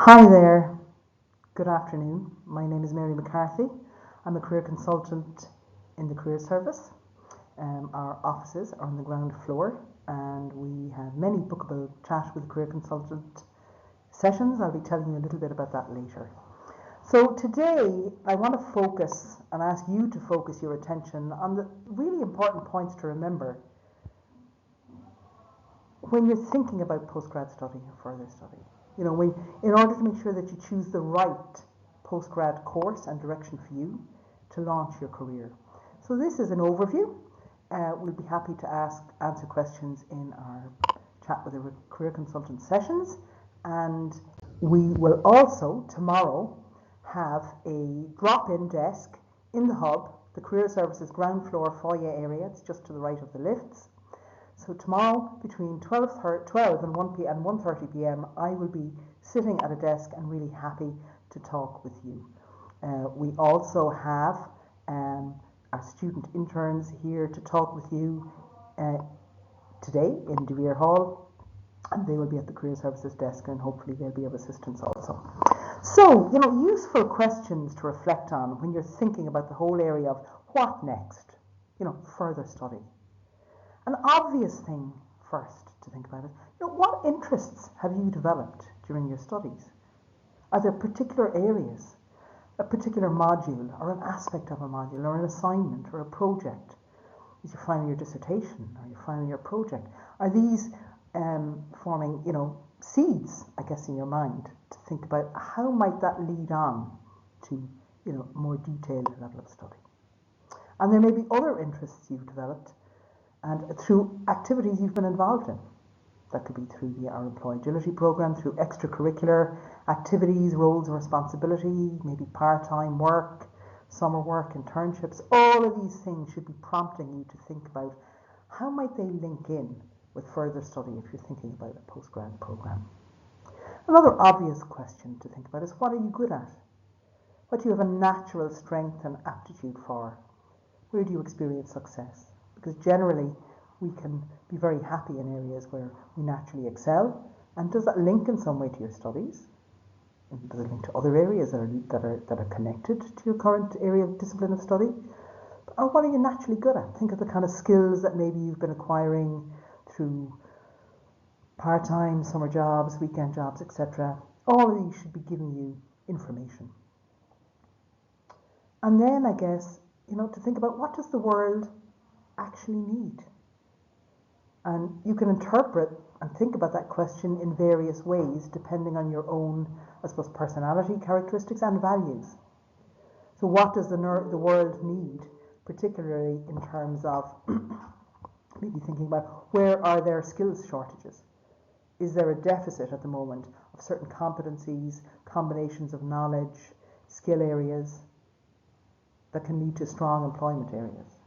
Hi there, good afternoon. My name is Mary McCarthy. I'm a career consultant in the Career Service. Our offices are on the ground floor and we have many bookable chat with career consultant sessions. I'll be telling you a little bit about that later. So today I want to focus and ask you to focus your attention on the really important points to remember when you're thinking about postgrad study or further study. In order to make sure that you choose the right postgrad course and direction for you to launch your career. So this is an overview. We'll be happy to answer questions in our chat with the career consultant sessions, and we will also tomorrow have a drop-in desk in the hub, the Career Services ground floor foyer area. It's just to the right of the lifts. So tomorrow between 12 and 1:30 p.m. I will be sitting at a desk and really happy to talk with you. We also have our student interns here to talk with you today in De Vere Hall, and they will be at the Career Services desk and hopefully they'll be of assistance also. So, useful questions to reflect on when you're thinking about the whole area of what next, further study. An obvious thing first to think about is, what interests have you developed during your studies? Are there particular areas, a particular module or an aspect of a module or an assignment or a project? Is your final year dissertation or your final year project? Are these forming, seeds, I guess, in your mind to think about how might that lead on to, more detailed level of study? And there may be other interests you've developed and through activities you've been involved in. That could be through our employee agility program, through extracurricular activities, roles and responsibility, maybe part-time work, summer work, internships. All of these things should be prompting you to think about how might they link in with further study if you're thinking about a postgrad program. Another obvious question to think about is, what are you good at? What do you have a natural strength and aptitude for? Where do you experience success? Because generally we can be very happy in areas where we naturally excel. And does that link in some way to your studies? And does it link to other areas that are connected to your current area of discipline of study? Or what are you naturally good at? Think of the kind of skills that maybe you've been acquiring through part-time, summer jobs, weekend jobs, etc. All of these should be giving you information. And then I guess, to think about, what does the world actually need? And you can interpret and think about that question in various ways depending on your own, I suppose, personality, characteristics and values. So what does the world need, particularly in terms of maybe thinking about where are there skills shortages? Is there a deficit at the moment of certain competencies, combinations of knowledge, skill areas that can lead to strong employment areas?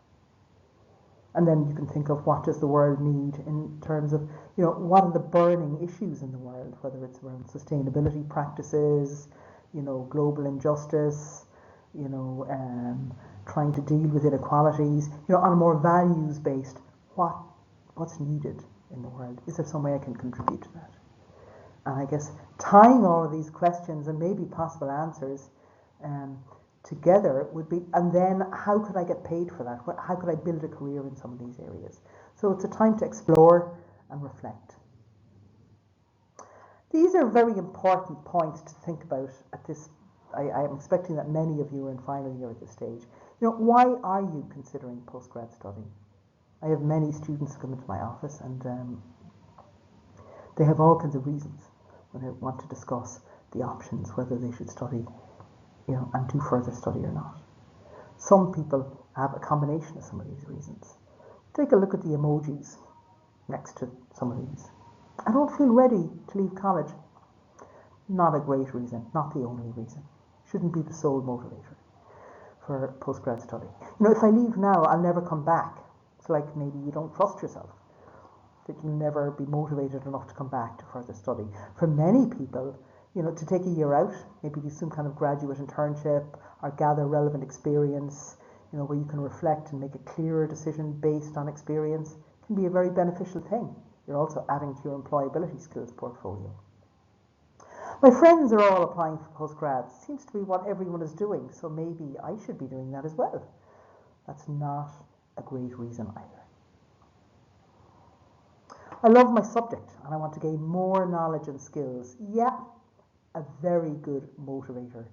And then you can think of, what does the world need in terms of, what are the burning issues in the world, whether it's around sustainability practices, global injustice, trying to deal with inequalities, on a more values-based, what's needed in the world? Is there some way I can contribute to that? And I guess tying all of these questions and maybe possible answers together would be, and then how could I get paid for that? How could I build a career in some of these areas? So it's a time to explore and reflect. These are very important points to think about at this. I am expecting that many of you are in final year at this stage. Why are you considering postgrad study? I have many students come into my office and they have all kinds of reasons when they want to discuss the options, whether they should study and do further study or not. Some people have a combination of some of these reasons. Take a look at the emojis next to some of these. I don't feel ready to leave college. Not a great reason, not the only reason. Shouldn't be the sole motivator for postgrad study. If I leave now, I'll never come back. It's like maybe you don't trust yourself, that you'll never be motivated enough to come back to further study. For many people, to take a year out, maybe do some kind of graduate internship or gather relevant experience, where you can reflect and make a clearer decision based on experience, can be a very beneficial thing. You're also adding to your employability skills portfolio. My friends are all applying for postgrads. Seems to be what everyone is doing, so maybe I should be doing that as well. That's not a great reason either. I love my subject and I want to gain more knowledge and skills. Yeah, a very good motivator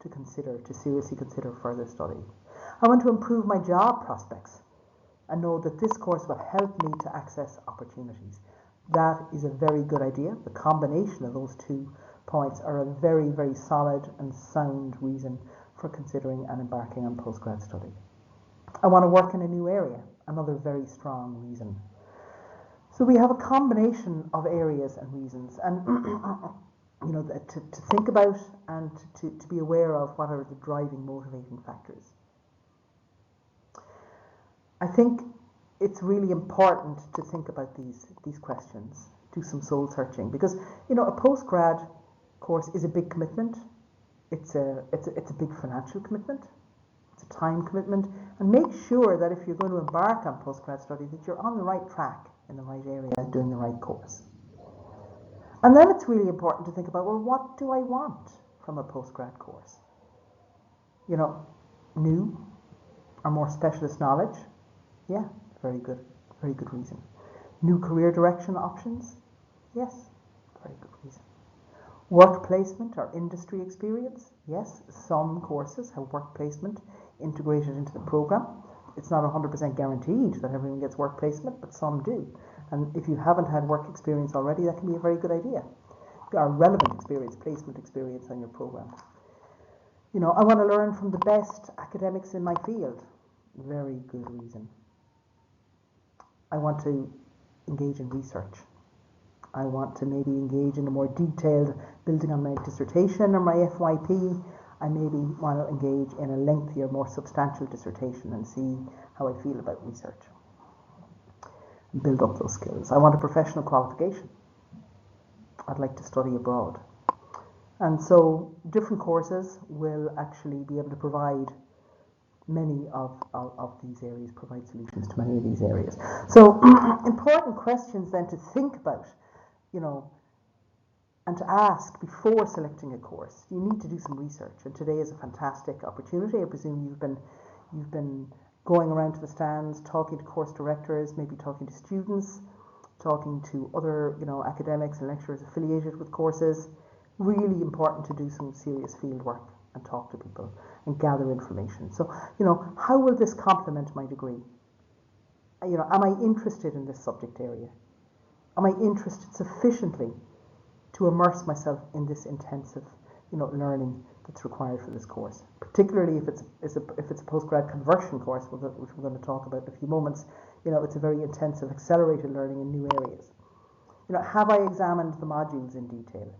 to seriously consider further study. I want to improve my job prospects and know that this course will help me to access opportunities. That is a very good idea. The combination of those 2 points are a very, very solid and sound reason for considering and embarking on postgrad study. I want to work in a new area, another very strong reason. So we have a combination of areas and reasons, and to think about and to be aware of what are the driving, motivating factors. I think it's really important to think about these questions, do some soul searching, because a postgrad course is a big commitment. It's a big financial commitment. It's a time commitment, and make sure that if you're going to embark on postgrad study, that you're on the right track in the right area, doing the right course. And then it's really important to think about, well, what do I want from a postgrad course? New or more specialist knowledge? Yeah, very good reason. New career direction options? Yes, very good reason. Work placement or industry experience? Yes, some courses have work placement integrated into the program. It's not 100% guaranteed that everyone gets work placement, but some do. And if you haven't had work experience already, that can be a very good idea. Or relevant experience, placement experience on your program. I want to learn from the best academics in my field. Very good reason. I want to engage in research. I want to maybe engage in a more detailed building on my dissertation or my FYP. I maybe want to engage in a lengthier, more substantial dissertation and see how I feel about research. Build up those skills. I want a professional qualification. I'd like to study abroad. And so different courses will actually be able to provide many of these areas, provide solutions to many of these areas. So important questions then to think about, and to ask before selecting a course. You need to do some research, and today is a fantastic opportunity. I presume you've been going around to the stands, talking to course directors, maybe talking to students, talking to other academics and lecturers affiliated with courses. Really important to do some serious field work and talk to people and gather information. So, how will this complement my degree? Am I interested in this subject area? Am I interested sufficiently to immerse myself in this intensive, learning that's required for this course? Particularly if it's a postgrad conversion course, which we're going to talk about in a few moments. It's a very intensive, accelerated learning in new areas. Have I examined the modules in detail?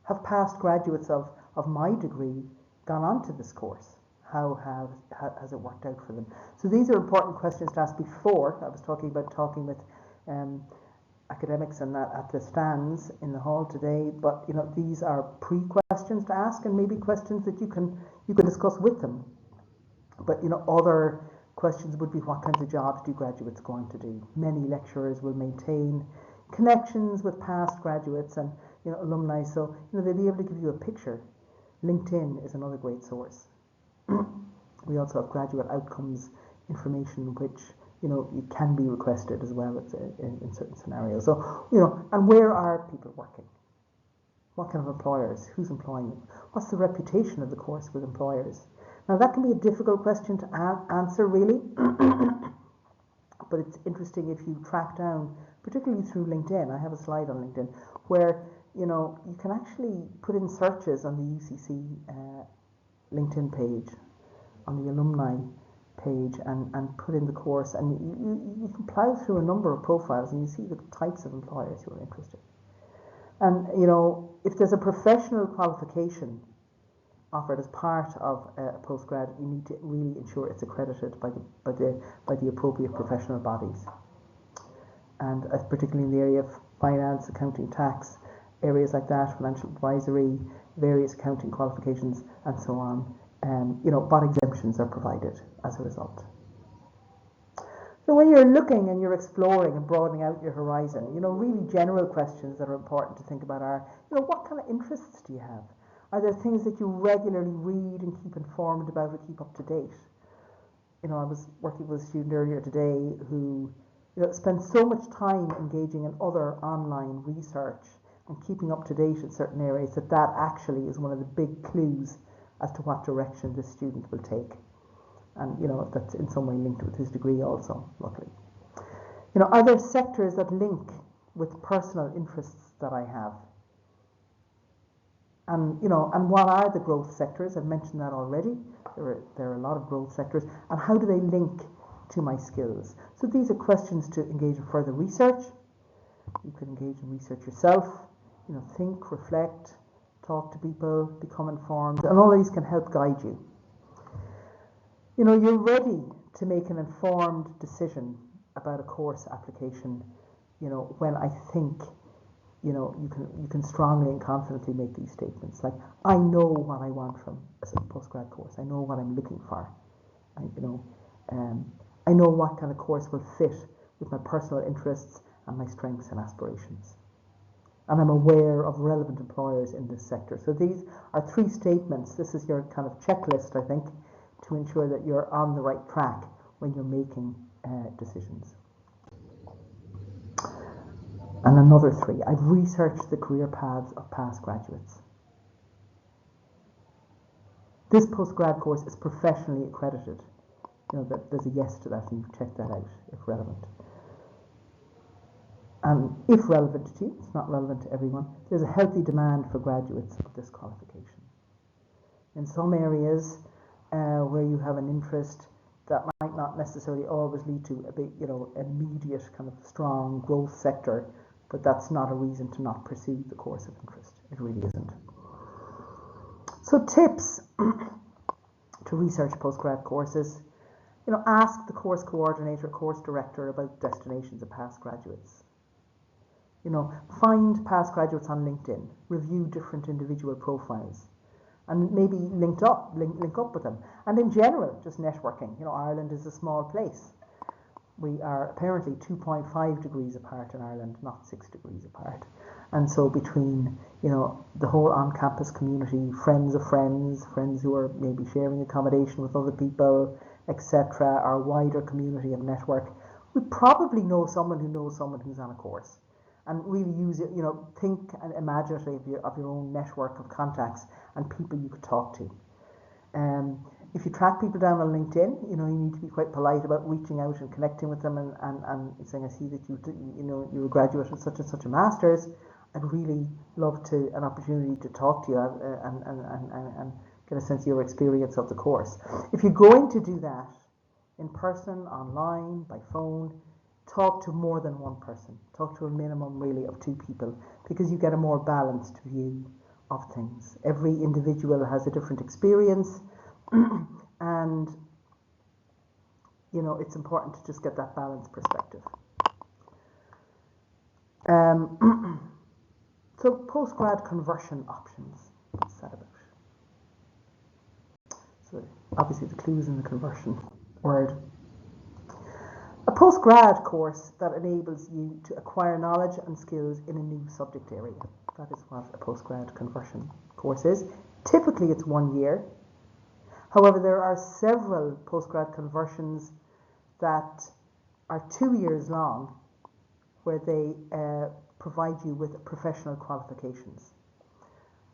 Have past graduates of my degree gone on to this course? How has it worked out for them? So these are important questions to ask before. I was talking with academics and that at the stands in the hall today, but these are pre-questions to ask, and maybe questions that you can discuss with them. But other questions would be, what kinds of jobs do graduates go on to do? Many lecturers will maintain connections with past graduates and alumni, so they'll be able to give you a picture. LinkedIn is another great source. We also have graduate outcomes information, which it can be requested as well in certain scenarios. So and where are people working? What kind of employers? Who's employing them? What's the reputation of the course with employers? Now that can be a difficult question to answer, really, but it's interesting if you track down, particularly through LinkedIn. I have a slide on LinkedIn where you can actually put in searches on the UCC LinkedIn page, on the alumni page, and put in the course, and you can plow through a number of profiles and you see the types of employers who are interested. And if there's a professional qualification offered as part of a postgrad, you need to really ensure it's accredited by the appropriate professional bodies, and particularly in the area of finance, accounting, tax, areas like that, financial advisory, various accounting qualifications, and so on. What exemptions are provided as a result. So when you're looking and you're exploring and broadening out your horizon, really general questions that are important to think about are, what kind of interests do you have? Are there things that you regularly read and keep informed about or keep up to date? I was working with a student earlier today who spent so much time engaging in other online research and keeping up to date in certain areas that actually is one of the big clues as to what direction this student will take. And, that's in some way linked with his degree also, luckily. Are there sectors that link with personal interests that I have? And, and what are the growth sectors? I've mentioned that already. There are a lot of growth sectors. And how do they link to my skills? So these are questions to engage in further research. You can engage in research yourself. Think, reflect, talk to people, become informed. And all these can help guide you. You're ready to make an informed decision about a course application, when I think, you can strongly and confidently make these statements. Like, I know what I want from a postgrad course. I know what I'm looking for. I know what kind of course will fit with my personal interests and my strengths and aspirations. And I'm aware of relevant employers in this sector. So these are 3 statements. This is your kind of checklist, I think, to ensure that you're on the right track when you're making decisions. And another 3, I've researched the career paths of past graduates. This postgrad course is professionally accredited. There's a yes to that, and you check that out if relevant. And if relevant to you, it's not relevant to everyone, there's a healthy demand for graduates of this qualification. In some areas, where you have an interest that might not necessarily always lead to a big, immediate kind of strong growth sector, but that's not a reason to not pursue the course of interest. It really isn't. So tips to research postgrad courses. Ask the course coordinator, course director about destinations of past graduates. Find past graduates on LinkedIn. Review different individual profiles. And maybe link up with them. And in general, just networking. Ireland is a small place. We are apparently 2.5 degrees apart in Ireland, not 6 degrees apart. And so between, the whole on-campus community, friends of friends, friends who are maybe sharing accommodation with other people, etc., our wider community of network, we probably know someone who knows someone who's on a course. And really use it, think and imaginatively of your own network of contacts and people you could talk to. If you track people down on LinkedIn, you need to be quite polite about reaching out and connecting with them and saying, I see that you're a graduate of such and such a master's. I'd really love an opportunity to talk to you and get a sense of your experience of the course. If you're going to do that in person, online, by phone, talk to more than one person. Talk to a minimum really of 2 people, because you get a more balanced view of things. Every individual has a different experience and it's important to just get that balanced perspective. So postgrad conversion options. What's that about? So obviously the clues in the conversion word. A postgrad course that enables you to acquire knowledge and skills in a new subject area. That is what a postgrad conversion course is. Typically it's 1 year. However, there are several postgrad conversions that are 2 years long, where they provide you with professional qualifications.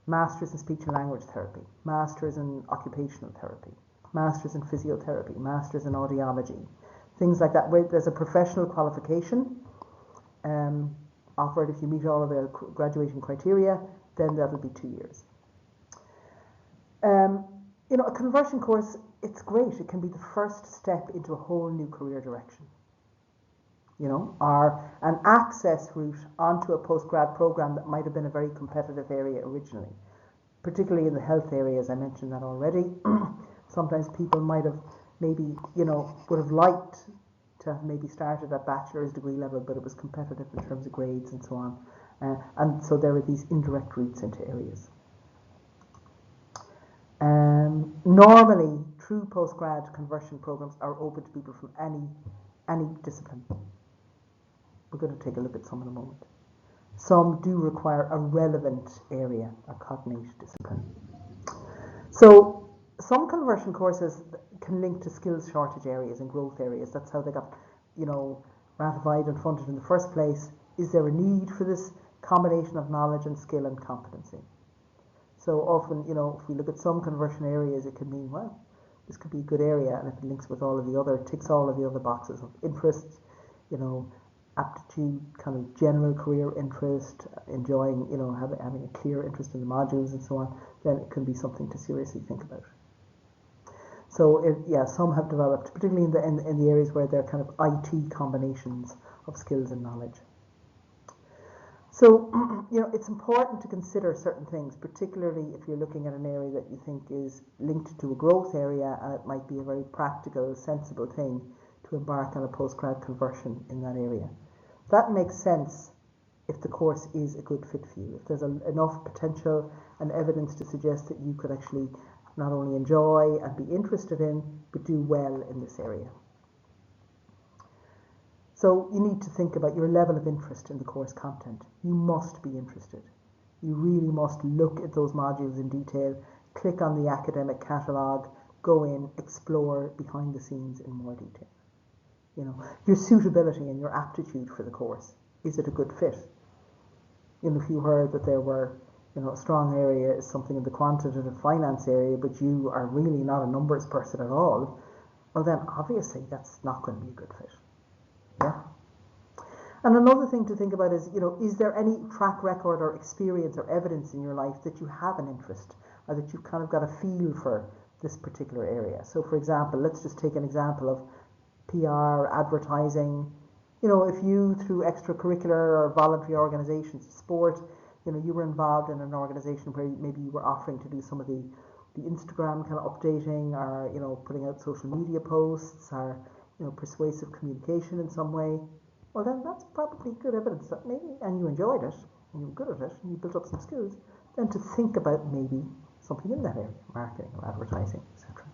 Masters in speech and language therapy, masters in occupational therapy, masters in physiotherapy, masters in audiology. Things like that, where there's a professional qualification offered. If you meet all of the graduation criteria, then that'll be 2 years. A conversion course, it's great. It can be the first step into a whole new career direction. Or an access route onto a postgrad program that might have been a very competitive area originally, particularly in the health area, as I mentioned that already. Sometimes people might have maybe, would have liked to have maybe started at bachelor's degree level, but it was competitive in terms of grades and so on. And so there are these indirect routes into areas. Normally, true postgrad conversion programs are open to people from any any discipline. We're going to take a look at some in a moment. Some do require a relevant area, a cognate discipline. So some conversion courses can link to skills shortage areas and growth areas. That's how they got, ratified and funded in the first place. Is there a need for this combination of knowledge and skill and competency? So often, if we look at some conversion areas, it can mean, well, this could be a good area, and if it links with all of the other, ticks all of the other boxes of interest, aptitude, kind of general career interest, enjoying, having a clear interest in the modules and so on, then it can be something to seriously think about. So, some have developed, particularly in the areas where they're kind of IT combinations of skills and knowledge. So, it's important to consider certain things, particularly if you're looking at an area that you think is linked to a growth area, and it might be a very practical, sensible thing to embark on a postgrad conversion in that area. That makes sense if the course is a good fit for you, if there's enough potential and evidence to suggest that you could actually not only enjoy and be interested in, but do well in this area. So you need to think about your level of interest in the course content. You must be interested. You really must look at those modules in detail, click on the academic catalogue, go in, explore behind the scenes in more detail. Your suitability and your aptitude for the course. Is it a good fit? If you heard that there were, a strong area is something in the quantitative finance area, but you are really not a numbers person at all, well then obviously that's not going to be a good fit. Yeah. And another thing to think about is there any track record or experience or evidence in your life that you have an interest, or that you've kind of got a feel for this particular area? So for example, let's just take an example of PR, advertising. If you, through extracurricular or voluntary organizations, sport, you were involved in an organization where maybe you were offering to do some of the Instagram kind of updating, or putting out social media posts, or persuasive communication in some way, well then that's probably good evidence that maybe, and you enjoyed it, and you were good at it, and you built up some skills, then to think about maybe something in that area, marketing or advertising, etc.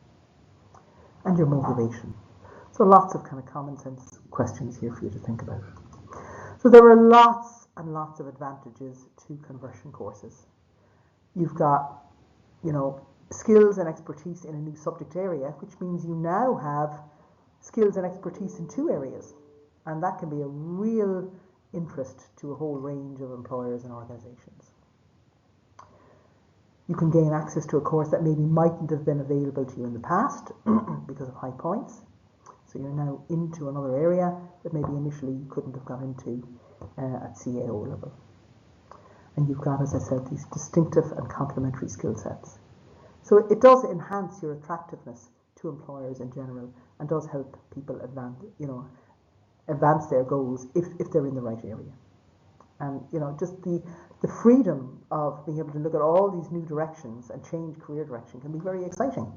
And your motivation. So lots of kind of common sense questions here for you to think about. So there are lots and lots of advantages to conversion courses. You've got, skills and expertise in a new subject area, which means you now have skills and expertise in two areas, and that can be a real interest to a whole range of employers and organizations. You can gain access to a course that maybe mightn't have been available to you in the past because of high points. So you're now into another area that maybe initially you couldn't have got into at CAO level. And you've got, as I said, these distinctive and complementary skill sets. So it does enhance your attractiveness to employers in general, and does help people advance their goals if they're in the right area. And just the freedom of being able to look at all these new directions and change career direction can be very exciting.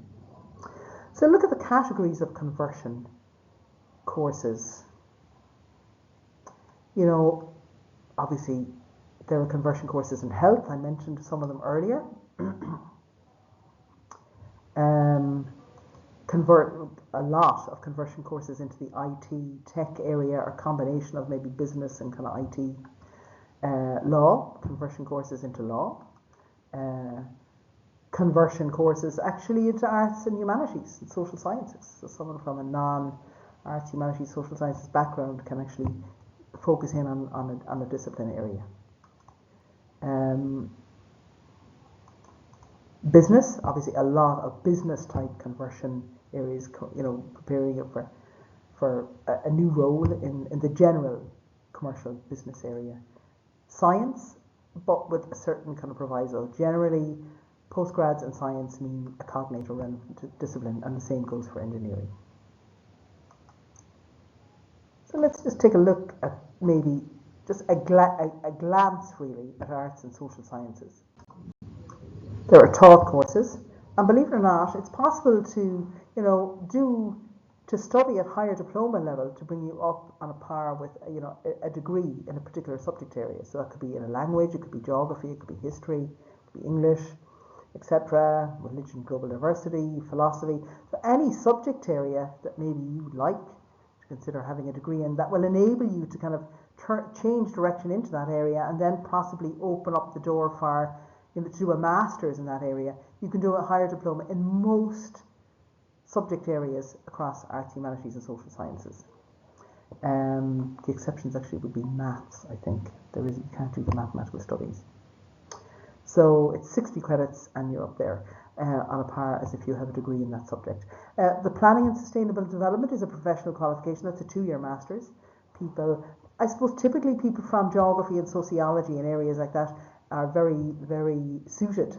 So look at the categories of conversion courses. Obviously there are conversion courses in health. I mentioned some of them earlier. Convert a lot of conversion courses into the IT tech area, or combination of maybe business and kind of IT. Law, conversion courses into law. Conversion courses actually into arts and humanities and social sciences. So someone from a non-arts, humanities, social sciences background can actually focus in on a discipline area. Business, obviously a lot of business type conversion areas, preparing it for a new role in the general commercial business area. Science, but with a certain kind of proviso. Generally, postgrads in science mean a cognate or relevant discipline, and the same goes for engineering. So let's just take a look at maybe just a glance really at arts and social sciences. There are taught courses, and believe it or not, it's possible to study at higher diploma level to bring you up on a par with a degree in a particular subject area. So that could be in a language, it could be geography, it could be history, it could be English, etc., religion, global diversity, philosophy. So any subject area that maybe you would like to consider having a degree in that will enable you to kind of change direction into that area and then possibly open up the door for, to do a master's in that area. You can do a higher diploma in most subject areas across arts, humanities and social sciences. The exceptions actually would be maths, I think. You can't do the mathematical studies. So it's 60 credits and you're up there on a par as if you have a degree in that subject. The Planning and Sustainable Development is a professional qualification. That's a 2-year master's. I suppose typically people from geography and sociology and areas like that are very, very suited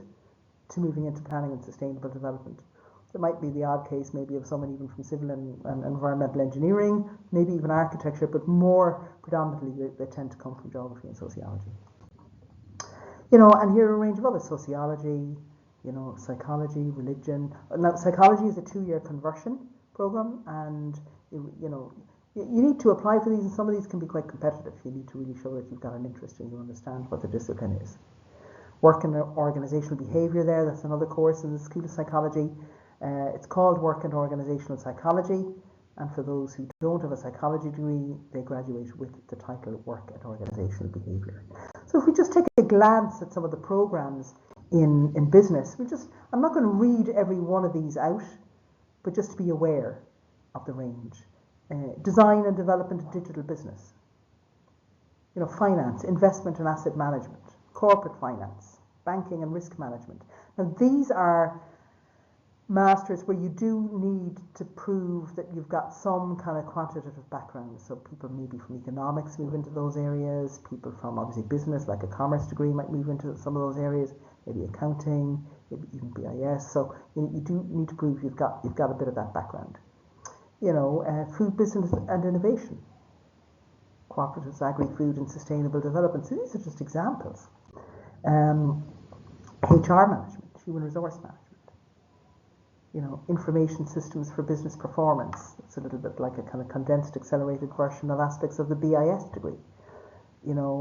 to moving into planning and sustainable development. There might be the odd case maybe of someone even from civil and environmental engineering, maybe even architecture, but more predominantly they tend to come from geography and sociology. And here are a range of other sociology, psychology, religion. Now, psychology is a 2-year conversion program, and you need to apply for these, and some of these can be quite competitive. You need to really show that you've got an interest and you understand what the discipline is. Work and organizational behavior there, that's another course in the School of Psychology. It's called Work and Organizational Psychology, and for those who don't have a psychology degree, they graduate with the title Work and Organizational Behavior. So if we just take a glance at some of the programs in business, I'm not going to read every one of these out, but just to be aware of the range. Design and development of digital business. Finance, investment and asset management, corporate finance, banking and risk management. Now these are masters where you do need to prove that you've got some kind of quantitative background. So people maybe from economics move into those areas. People from obviously business, like a commerce degree, might move into some of those areas. Maybe accounting, maybe even BIS. So you do need to prove you've got a bit of that background. Food business and innovation, cooperatives, agri-food and sustainable development. So these are just examples. HR management, human resource management. Information systems for business performance. It's a little bit like a kind of condensed, accelerated version of aspects of the BIS degree.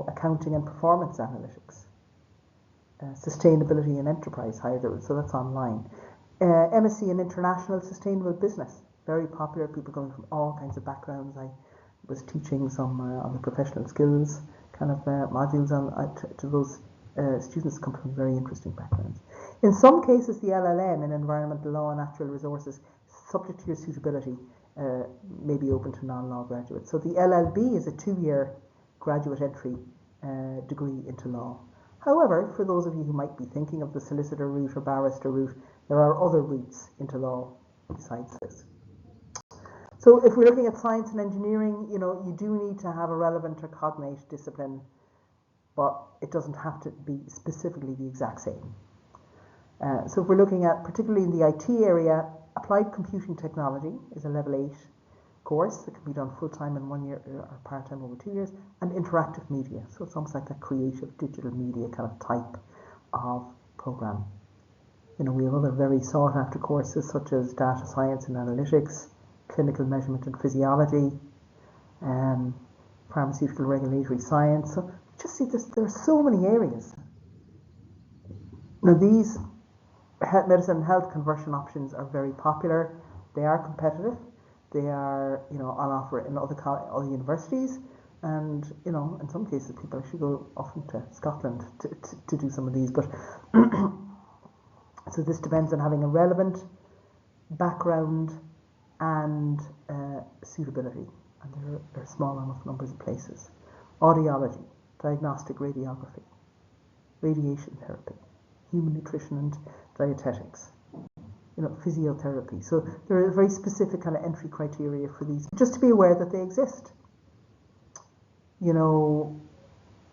Accounting and performance analytics. Sustainability and enterprise, so that's online. MSc in international sustainable business. Very popular, people coming from all kinds of backgrounds. I was teaching some on the professional skills kind of modules to those students come from very interesting backgrounds. In some cases, the LLM in environmental law and natural resources, subject to your suitability, may be open to non-law graduates. So the LLB is a 2-year graduate entry degree into law. However, for those of you who might be thinking of the solicitor route or barrister route, there are other routes into law besides this. So if we're looking at science and engineering, you do need to have a relevant or cognate discipline, but it doesn't have to be specifically the exact same. So if we're looking at, particularly in the IT area, applied computing technology is a level 8 course that can be done full-time in 1 year or part-time over 2 years, and interactive media. So it's almost like a creative digital media kind of type of program. We have other very sought-after courses such as data science and analytics, clinical measurement and physiology, pharmaceutical regulatory science. So just see there are so many areas. Now these medicine and health conversion options are very popular. They are competitive. They are on offer in other universities, and in some cases people actually go often to Scotland to do some of these. But so this depends on having a relevant background and suitability, and there are small enough numbers of places. Audiology, diagnostic radiography, radiation therapy, human nutrition and dietetics, physiotherapy. So there are very specific kind of entry criteria for these, just to be aware that they exist.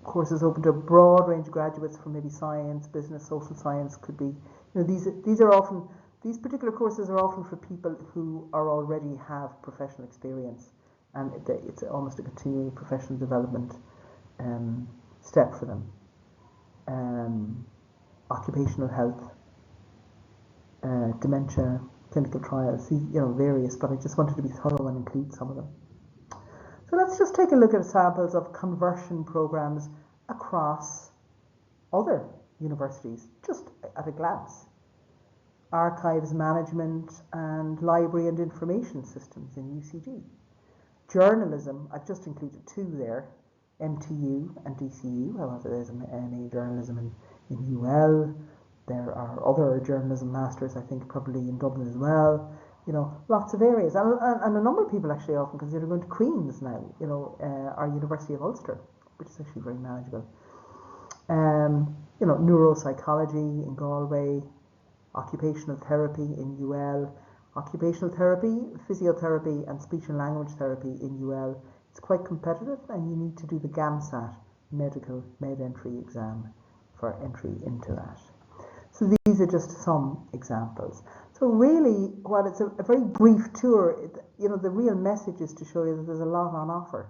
Courses open to a broad range of graduates from maybe science, business, social science. Could be, these particular courses are often for people who already have professional experience, and it's almost a continuing professional development step for them. Occupational health, dementia, clinical trials, various, but I just wanted to be thorough and include some of them. So let's just take a look at samples of conversion programs across other universities, just at a glance. Archives management and library and information systems in UCD. Journalism, I've just included two there, MTU and DCU. However, there's an MA Journalism in UL. There are other journalism masters, I think, probably in Dublin as well. You know, lots of areas. And a number of people actually often consider going to Queen's now, you know, our University of Ulster, which is actually very manageable. You know, neuropsychology in Galway, occupational therapy in UL, occupational therapy, physiotherapy and speech and language therapy in UL. It's quite competitive and you need to do the GAMSAT medical med-entry exam for entry into that. So these are just some examples. So really, while it's a very brief tour, you know, the real message is to show you that there's a lot on offer.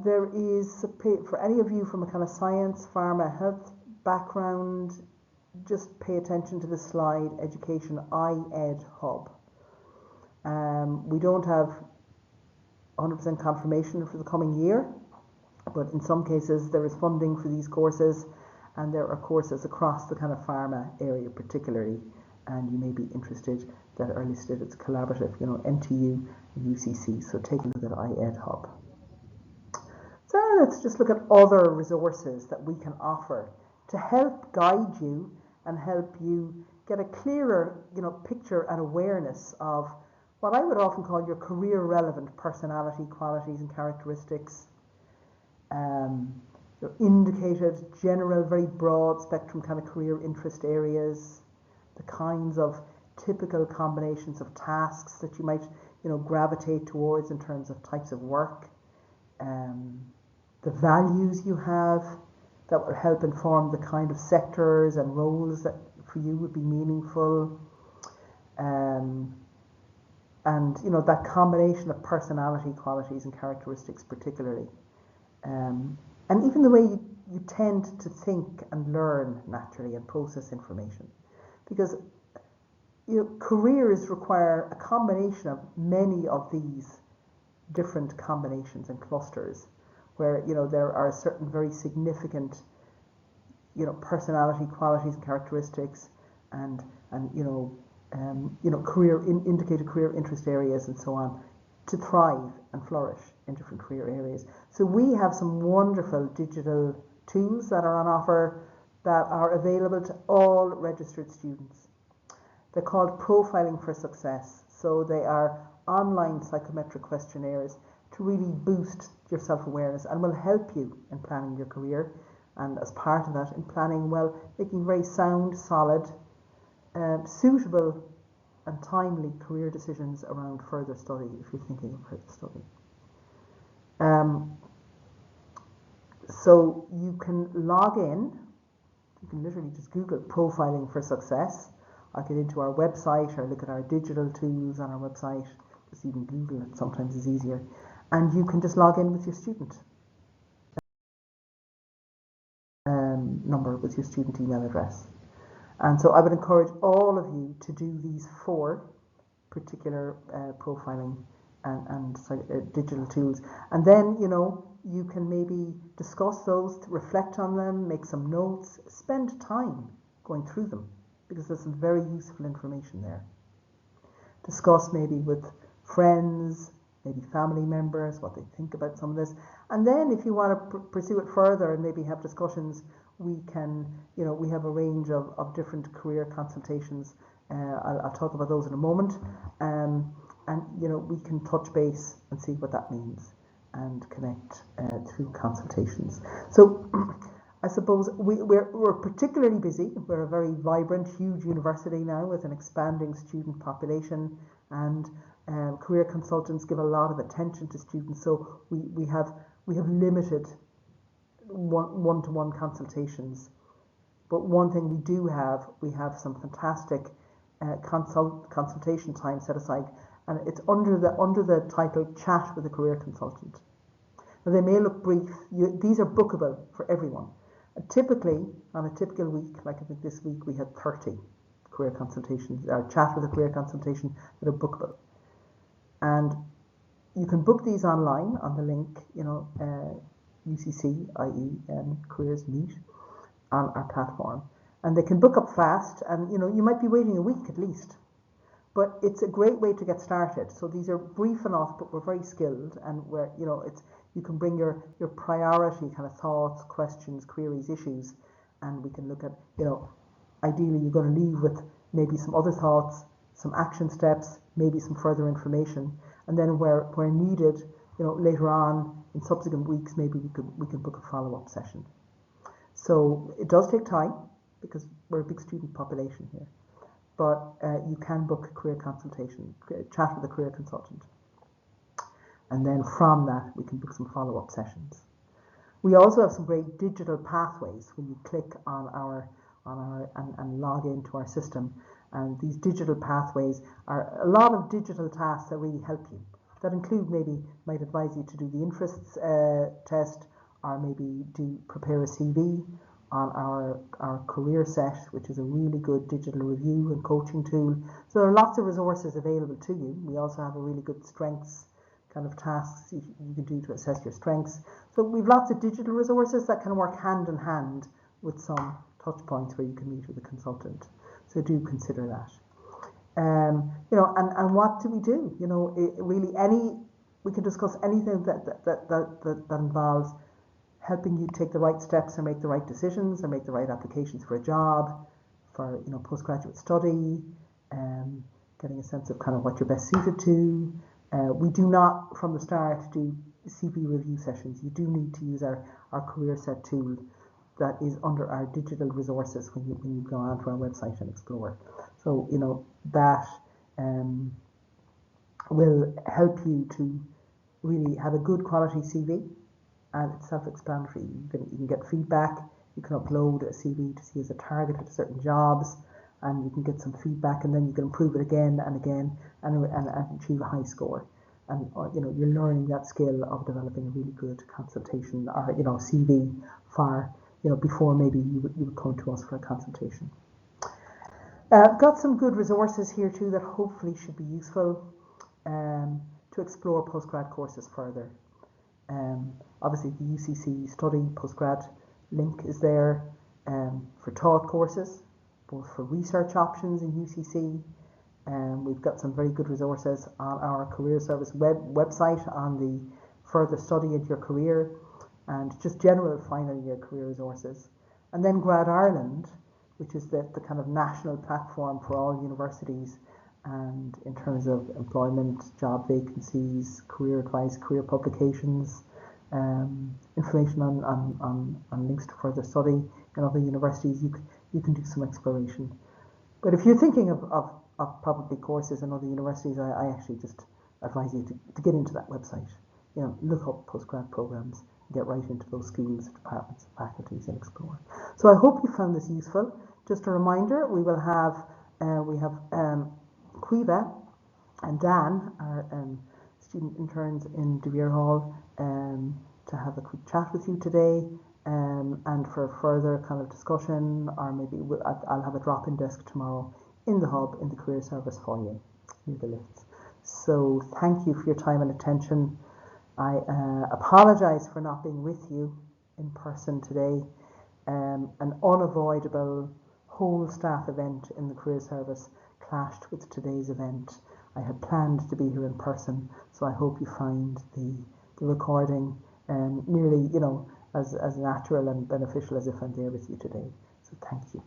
There is, for any of you from a kind of science, pharma, health background, just pay attention to the slide, Education iEd Hub. We don't have 100% confirmation for the coming year, but in some cases there is funding for these courses, and there are courses across the kind of pharma area particularly, and you may be interested that are listed as collaborative, you know, MTU and UCC, so take a look at iEd Hub. So let's just look at other resources that we can offer to help guide you and help you get a clearer, you know, picture and awareness of what I would often call your career relevant personality qualities and characteristics. Your indicated general, very broad spectrum kind of career interest areas, the kinds of typical combinations of tasks that you might, you know, gravitate towards in terms of types of work, the values you have that will help inform the kind of sectors and roles that for you would be meaningful, and you know, that combination of personality qualities and characteristics particularly, and even the way you tend to think and learn naturally and process information, because you know, careers require a combination of many of these different combinations and clusters, where you know there are certain very significant, you know, personality qualities and characteristics, and you know, career indicated career interest areas and so on, to thrive and flourish in different career areas. So we have some wonderful digital tools that are on offer that are available to all registered students. They're called Profiling for Success. So they are online psychometric questionnaires to really boost your self-awareness and will help you in planning your career, and as part of that in planning, well, making very sound, solid, suitable and timely career decisions around further study if you're thinking of further study. So you can log in, you can literally just Google Profiling for Success, or get into our website or look at our digital tools on our website, just even Google it sometimes is easier, and you can just log in with your student number, with your student email address. And so I would encourage all of you to do these 4 particular profiling and digital tools. And then, you know, you can maybe discuss those, reflect on them, make some notes, spend time going through them, because there's some very useful information there. Discuss maybe with friends, maybe family members, what they think about some of this. And then if you want to pursue it further and maybe have discussions, we can, you know, we have a range of different career consultations. I'll talk about those in a moment. And, you know, we can touch base and see what that means and connect through consultations. So I suppose we're particularly busy. We're a very vibrant, huge university now with an expanding student population, and career consultants give a lot of attention to students. So we have limited one-to-one consultations, but one thing we have some fantastic consultation time set aside, and it's under the title Chat with a Career Consultant. Now they may look brief. These are bookable for everyone. Typically, on a typical week, like I think this week we had 30 career consultations, or Chat with a Career Consultation, that are bookable, and you can book these online on the link, you know, UCC, i.e. Careers Meet, on our platform, and they can book up fast, and you know, you might be waiting a week at least, But it's a great way to get started. So these are brief enough, but we're very skilled, and you can bring your priority kind of thoughts, questions, queries, issues, and we can look at, ideally you're going to leave with maybe some other thoughts, some action steps, maybe some further information, and then where needed, later on in subsequent weeks, maybe we can book a follow-up session. So it does take time because we're a big student population here. But you can book a career consultation, chat with a career consultant. And then from that, we can book some follow-up sessions. We also have some great digital pathways when you click on our and log into our system. And these digital pathways are a lot of digital tasks that really help you. That include might advise you to do the interests test, or maybe prepare a CV on our career set, which is a really good digital review and coaching tool. So there are lots of resources available to you. We also have a really good strengths kind of tasks you can do to assess your strengths. So we've lots of digital resources that can work hand in hand with some touch points where you can meet with a consultant. So do consider that. And what do we do? We can discuss anything that involves helping you take the right steps or make the right decisions or make the right applications for a job, for postgraduate study, getting a sense of kind of what you're best suited to. We do not, from the start, do CV review sessions. You do need to use our career set tool that is under our digital resources when you go onto our website and explore. So that will help you to really have a good quality CV. And it's self-explanatory. You can get feedback. You can upload a CV to see as a targeted to certain jobs, and you can get some feedback, and then you can improve it again and again, and achieve a high score. And you're learning that skill of developing a really good consultation or CV for before maybe you would come to us for a consultation. Got some good resources here too that hopefully should be useful to explore postgrad courses further. Obviously the UCC Study Postgrad link is there for taught courses, both for research options in UCC. We've got some very good resources on our career service website on the further study of your career and just general final year career resources. And then Grad Ireland, which is the kind of national platform for all universities, and in terms of employment, job vacancies, career advice, career publications, information on links to further study in other universities, you can do some exploration. But if you're thinking of probably courses in other universities, I actually just advise you to get into that website. Look up postgrad programs, get right into those schools, departments, faculties, and explore. So I hope you found this useful. Just a reminder, we have Quiva and Dan, our student interns in De Vere Hall, to have a quick chat with you today, and for further kind of discussion, or maybe I'll have a drop-in desk tomorrow in the hub in the career service for you near the lifts. So thank you for your time and attention. I apologise for not being with you in person today. An unavoidable whole staff event in the career service clashed with today's event. I had planned to be here in person, so I hope you find the recording nearly, as natural and beneficial as if I'm there with you today. So thank you.